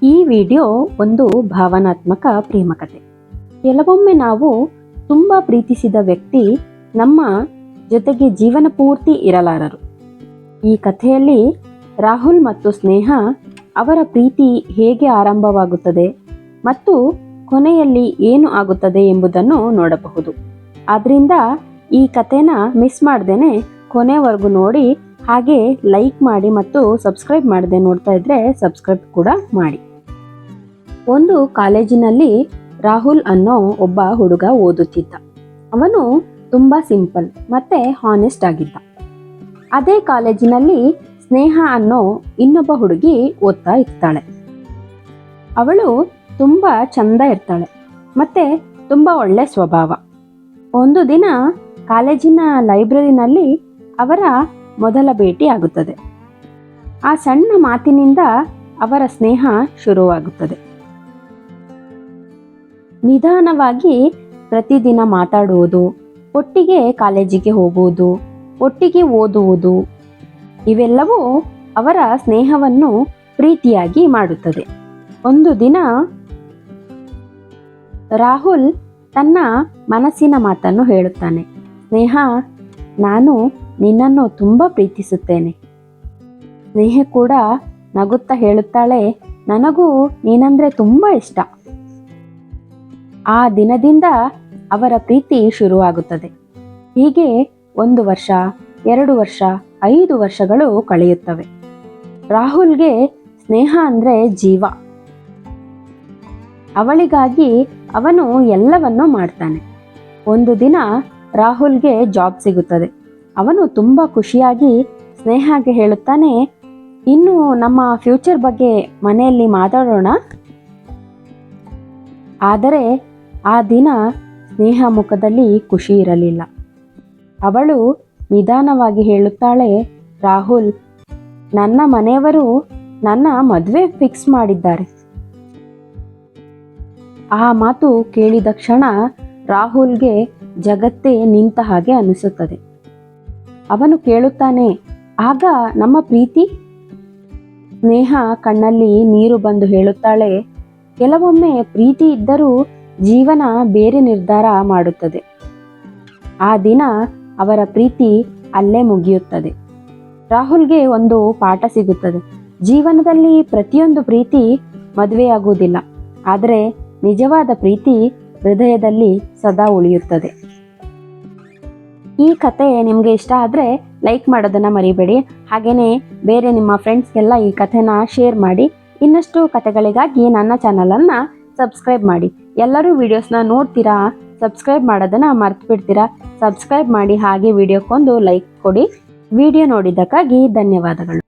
ಈ ವಿಡಿಯೋ ಒಂದು ಭಾವನಾತ್ಮಕ ಪ್ರೇಮ ಕಥೆ. ಕೆಲವೊಮ್ಮೆ ನಾವು ತುಂಬಾ ಪ್ರೀತಿಸಿದ ವ್ಯಕ್ತಿ ನಮ್ಮ ಜೊತೆಗೆ ಜೀವನ ಪೂರ್ತಿ ಇರಲಾರರು. ಈ ಕಥೆಯಲ್ಲಿ ರಾಹುಲ್ ಮತ್ತು ಸ್ನೇಹ ಅವರ ಪ್ರೀತಿ ಹೇಗೆ ಆರಂಭವಾಗುತ್ತದೆ ಮತ್ತು ಕೊನೆಯಲ್ಲಿ ಏನು ಆಗುತ್ತದೆ ಎಂಬುದನ್ನು ನೋಡಬಹುದು. ಆದ್ರಿಂದ ಈ ಕಥೆನ ಮಿಸ್ ಮಾಡ್ದೇನೆ ಕೊನೆವರೆಗೂ ನೋಡಿ, ಹಾಗೆ ಲೈಕ್ ಮಾಡಿ ಮತ್ತು ಸಬ್ಸ್ಕ್ರೈಬ್ ಮಾಡದೆ ನೋಡ್ತಾ ಇದ್ರೆ ಸಬ್ಸ್ಕ್ರೈಬ್ ಕೂಡ ಮಾಡಿ. ಒಂದು ಕಾಲೇಜಿನಲ್ಲಿ ರಾಹುಲ್ ಅನ್ನೋ ಒಬ್ಬ ಹುಡುಗ ಓದುತ್ತಿದ್ದ. ಅವನು ತುಂಬಾ ಸಿಂಪಲ್ ಮತ್ತೆ ಹಾನೆಸ್ಟ್ ಆಗಿದ್ದ. ಅದೇ ಕಾಲೇಜಿನಲ್ಲಿ ಸ್ನೇಹ ಅನ್ನೋ ಇನ್ನೊಬ್ಬ ಹುಡುಗಿ ಓದ್ತಾ ಇರ್ತಾಳೆ. ಅವಳು ತುಂಬಾ ಚಂದ ಇರ್ತಾಳೆ ಮತ್ತೆ ತುಂಬಾ ಒಳ್ಳೆ ಸ್ವಭಾವ. ಒಂದು ದಿನ ಕಾಲೇಜಿನ ಲೈಬ್ರರಿನಲ್ಲಿ ಅವರ ಮೊದಲ ಭೇಟಿ ಆಗುತ್ತದೆ. ಆ ಸಣ್ಣ ಮಾತಿನಿಂದ ಅವರ ಸ್ನೇಹ ಶುರುವಾಗುತ್ತದೆ. ನಿಧಾನವಾಗಿ ಪ್ರತಿದಿನ ಮಾತಾಡುವುದು, ಒಟ್ಟಿಗೆ ಕಾಲೇಜಿಗೆ ಹೋಗುವುದು, ಒಟ್ಟಿಗೆ ಓದುವುದು, ಇವೆಲ್ಲವೂ ಅವರ ಸ್ನೇಹವನ್ನು ಪ್ರೀತಿಯಾಗಿ ಮಾಡುತ್ತದೆ. ಒಂದು ದಿನ ರಾಹುಲ್ ತನ್ನ ಮನಸ್ಸಿನ ಮಾತನ್ನು ಹೇಳುತ್ತಾನೆ. ಸ್ನೇಹ, ನಾನು ನಿನ್ನನ್ನು ತುಂಬಾ ಪ್ರೀತಿಸುತ್ತೇನೆ. ಸ್ನೇಹ ಕೂಡ ನಗುತ್ತಾ ಹೇಳುತ್ತಾಳೆ, ನನಗೂ ನೀನಂದ್ರೆ ತುಂಬಾ ಇಷ್ಟ. ಆ ದಿನದಿಂದ ಅವರ ಪ್ರೀತಿ ಶುರುವಾಗುತ್ತದೆ. ಹೀಗೆ 1 ವರ್ಷ, 2 ವರ್ಷ, 5 ವರ್ಷಗಳು ಕಳೆಯುತ್ತವೆ. ರಾಹುಲ್ಗೆ ಸ್ನೇಹ ಅಂದ್ರೆ ಜೀವ. ಅವಳಿಗಾಗಿ ಅವನು ಎಲ್ಲವನ್ನೂ ಮಾಡ್ತಾನೆ. ಒಂದು ದಿನ ರಾಹುಲ್ಗೆ ಜಾಬ್ ಸಿಗುತ್ತದೆ. ಅವನು ತುಂಬಾ ಖುಷಿಯಾಗಿ ಸ್ನೇಹಗೆ ಹೇಳುತ್ತಾನೆ, ಇನ್ನು ನಮ್ಮ ಫ್ಯೂಚರ್ ಬಗ್ಗೆ ಮನೆಯಲ್ಲಿ ಮಾತಾಡೋಣ. ಆದರೆ ಆ ದಿನ ಸ್ನೇಹ ಮುಖದಲ್ಲಿ ಖುಷಿ ಇರಲಿಲ್ಲ. ಅವಳು ನಿಧಾನವಾಗಿ ಹೇಳುತ್ತಾಳೆ, ರಾಹುಲ್, ನನ್ನ ಮನೆಯವರು ನನ್ನ ಮದುವೆ ಫಿಕ್ಸ್ ಮಾಡಿದ್ದಾರೆ. ಆ ಮಾತು ಕೇಳಿದ ಕ್ಷಣ ರಾಹುಲ್ಗೆ ಜಗತ್ತೇ ನಿಂತ ಹಾಗೆ ಅನಿಸುತ್ತದೆ. ಅವನು ಕೇಳುತ್ತಾನೆ, ಆಗ ನಮ್ಮ ಪ್ರೀತಿ? ಸ್ನೇಹ ಕಣ್ಣಲ್ಲಿ ನೀರು ಬಂದು ಹೇಳುತ್ತಾಳೆ, ಕೆಲವೊಮ್ಮೆ ಪ್ರೀತಿ ಇದ್ದರೂ ಜೀವನ ಬೇರೆ ನಿರ್ಧಾರ ಮಾಡುತ್ತದೆ. ಆ ದಿನ ಅವರ ಪ್ರೀತಿ ಅಲ್ಲೇ ಮುಗಿಯುತ್ತದೆ. ರಾಹುಲ್ಗೆ ಒಂದು ಪಾಠ ಸಿಗುತ್ತದೆ. ಜೀವನದಲ್ಲಿ ಪ್ರತಿಯೊಂದು ಪ್ರೀತಿ ಮದುವೆಯಾಗುವುದಿಲ್ಲ, ಆದರೆ ನಿಜವಾದ ಪ್ರೀತಿ ಹೃದಯದಲ್ಲಿ ಸದಾ ಉಳಿಯುತ್ತದೆ. ಈ ಕತೆ ನಿಮಗೆ ಇಷ್ಟ ಆದರೆ ಲೈಕ್ ಮಾಡೋದನ್ನು ಮರಿಬೇಡಿ. ಹಾಗೆಯೇ ಬೇರೆ ನಿಮ್ಮ ಫ್ರೆಂಡ್ಸ್ಗೆಲ್ಲ ಈ ಕಥೆನ ಶೇರ್ ಮಾಡಿ. ಇನ್ನಷ್ಟು ಕಥೆಗಳಿಗಾಗಿ ನನ್ನ ಚಾನಲನ್ನು ಸಬ್ಸ್ಕ್ರೈಬ್ ಮಾಡಿ. ಎಲ್ಲರೂ ವಿಡಿಯೋಸ್ನ ನೋಡ್ತೀರಾ, ಸಬ್ಸ್ಕ್ರೈಬ್ ಮಾಡೋದನ್ನು ಮರ್ತು ಬಿಡ್ತೀರಾ. ಸಬ್ಸ್ಕ್ರೈಬ್ ಮಾಡಿ, ಹಾಗೆ ವಿಡಿಯೋಕ್ಕೊಂದು ಲೈಕ್ ಕೊಡಿ. ವಿಡಿಯೋ ನೋಡಿದ್ದಕ್ಕಾಗಿ ಧನ್ಯವಾದಗಳು.